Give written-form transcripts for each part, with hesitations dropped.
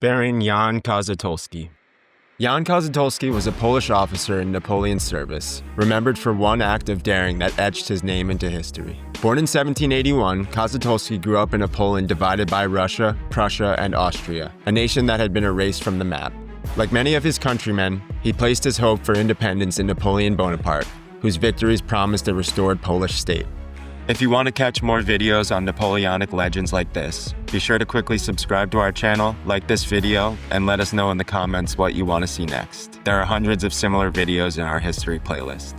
Baron Jan Kozietulski. Jan Kozietulski was a Polish officer in Napoleon's service, remembered for one act of daring that etched his name into history. Born in 1781, Kozietulski grew up in a Poland divided by Russia, Prussia, and Austria, a nation that had been erased from the map. Like many of his countrymen, he placed his hope for independence in Napoleon Bonaparte, whose victories promised a restored Polish state. If you want to catch more videos on Napoleonic legends like this, be sure to quickly subscribe to our channel, like this video, and let us know in the comments what you want to see next. There are hundreds of similar videos in our history playlist.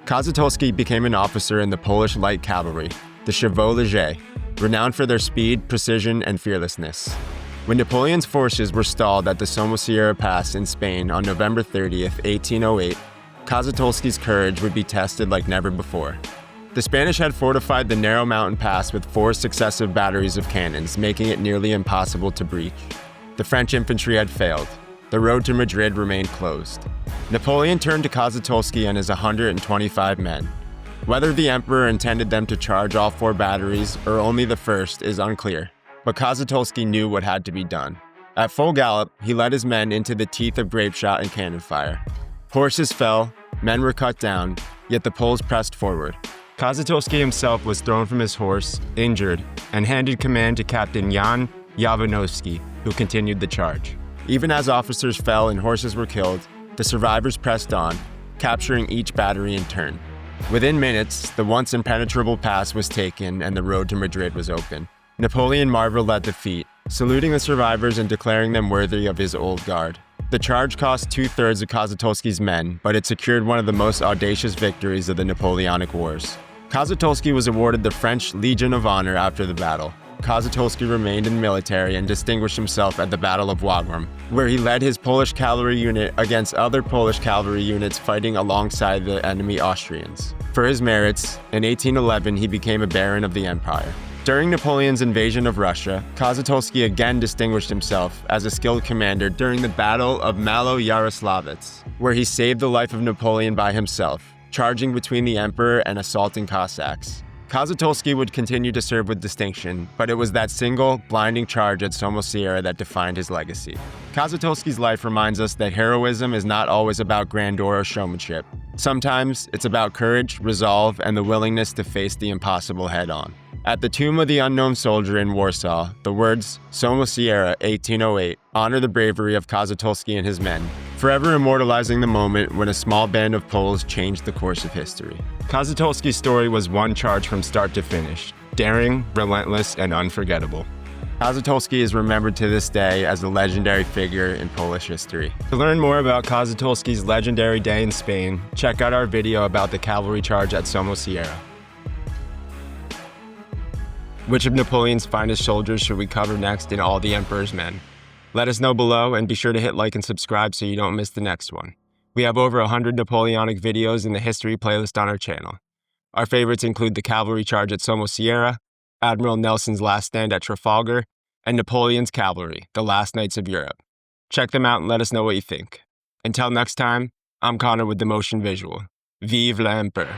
Kozietulski became an officer in the Polish Light Cavalry, the Chevaux Légers, renowned for their speed, precision, and fearlessness. When Napoleon's forces were stalled at the Somosierra Pass in Spain on November 30th, 1808, Kozietulski's courage would be tested like never before. The Spanish had fortified the narrow mountain pass with 4 successive batteries of cannons, making it nearly impossible to breach. The French infantry had failed. The road to Madrid remained closed. Napoleon turned to Kozietulski and his 125 men. Whether the emperor intended them to charge all 4 batteries or only the first is unclear, but Kozietulski knew what had to be done. At full gallop, he led his men into the teeth of grape shot and cannon fire. Horses fell, men were cut down, yet the Poles pressed forward. Kozietulski himself was thrown from his horse, injured, and handed command to Captain Jan Kozietulski, who continued the charge. Even as officers fell and horses were killed, the survivors pressed on, capturing each battery in turn. Within minutes, the once impenetrable pass was taken and the road to Madrid was open. Napoleon marveled at the feat, saluting the survivors and declaring them worthy of his old guard. The charge cost 2/3 of Kozietulski's men, but it secured one of the most audacious victories of the Napoleonic Wars. Kozietulski was awarded the French Legion of Honor after the battle. Kozietulski remained in the military and distinguished himself at the Battle of Wagram, where he led his Polish cavalry unit against other Polish cavalry units fighting alongside the enemy Austrians. For his merits, in 1811 he became a Baron of the Empire. During Napoleon's invasion of Russia, Kozietulski again distinguished himself as a skilled commander during the Battle of Malo-Yaroslavets, where he saved the life of Napoleon by himself, charging between the emperor and assaulting Cossacks. Kozietulski would continue to serve with distinction, but it was that single, blinding charge at Somosierra that defined his legacy. Kozietulski's life reminds us that heroism is not always about grandeur or showmanship. Sometimes it's about courage, resolve, and the willingness to face the impossible head-on. At the tomb of the unknown soldier in Warsaw, the words Somosierra 1808 honor the bravery of Kozietulski and his men, forever immortalizing the moment when a small band of Poles changed the course of history. Kozietulski's story was one charge from start to finish, daring, relentless, and unforgettable. Kozietulski is remembered to this day as a legendary figure in Polish history. To learn more about Kozietulski's legendary day in Spain, check out our video about the cavalry charge at Somosierra. Which of Napoleon's finest soldiers should we cover next in All the Emperor's Men? Let us know below and be sure to hit like and subscribe so you don't miss the next one. We have over 100 Napoleonic videos in the history playlist on our channel. Our favorites include the cavalry charge at Somosierra, Admiral Nelson's last stand at Trafalgar, and Napoleon's cavalry, the last knights of Europe. Check them out and let us know what you think. Until next time, I'm Connor with the Motion Visual. Vive l'Empereur!